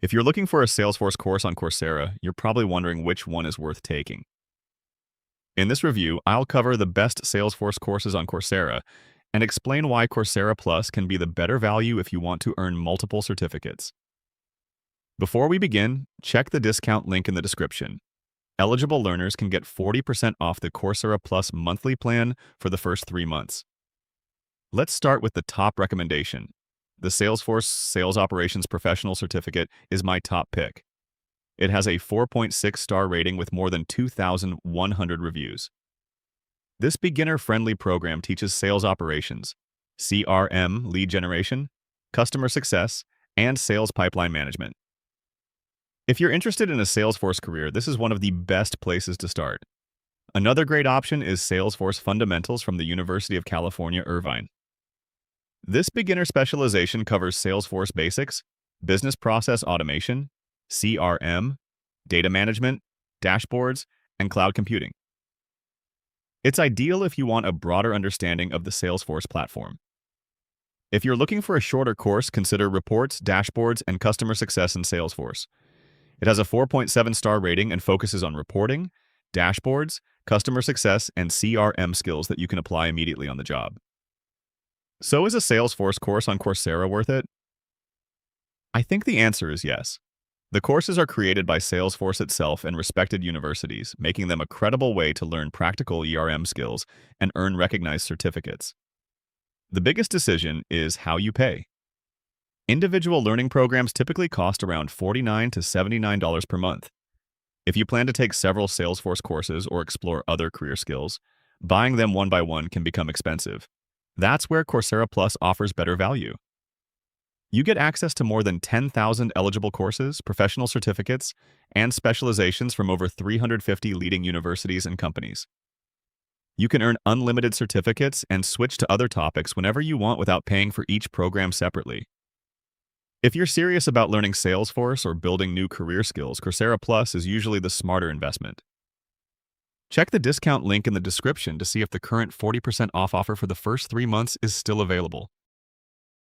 If you're looking for a Salesforce course on Coursera, you're probably wondering which one is worth taking. In this review, I'll cover the best Salesforce courses on Coursera and explain why Coursera Plus can be the better value if you want to earn multiple certificates. Before we begin, check the discount link in the description. Eligible learners can get 40% off the Coursera Plus monthly plan for the first 3 months. Let's start with the top recommendation. The Salesforce Sales Operations Professional Certificate is my top pick. It has a 4.6-star rating with more than 2,100 reviews. This beginner-friendly program teaches sales operations, CRM lead generation, customer success, and sales pipeline management. If you're interested in a Salesforce career, this is one of the best places to start. Another great option is Salesforce Fundamentals from the University of California, Irvine. This beginner specialization covers Salesforce basics, business process automation, CRM, data management, dashboards, and cloud computing. It's ideal if you want a broader understanding of the Salesforce platform. If you're looking for a shorter course, consider Reports, Dashboards, and Customer Success in Salesforce. It has a 4.7-star rating and focuses on reporting, dashboards, customer success, and CRM skills that you can apply immediately on the job. So is a Salesforce course on Coursera worth it? I think the answer is yes. The courses are created by Salesforce itself and respected universities, making them a credible way to learn practical ERM skills and earn recognized certificates. The biggest decision is how you pay. Individual learning programs typically cost around $49 to $79 per month. If you plan to take several Salesforce courses or explore other career skills, buying them one by one can become expensive. That's where Coursera Plus offers better value. You get access to more than 10,000 eligible courses, professional certificates, and specializations from over 350 leading universities and companies. You can earn unlimited certificates and switch to other topics whenever you want without paying for each program separately. If you're serious about learning Salesforce or building new career skills, Coursera Plus is usually the smarter investment. Check the discount link in the description to see if the current 40% off offer for the first 3 months is still available.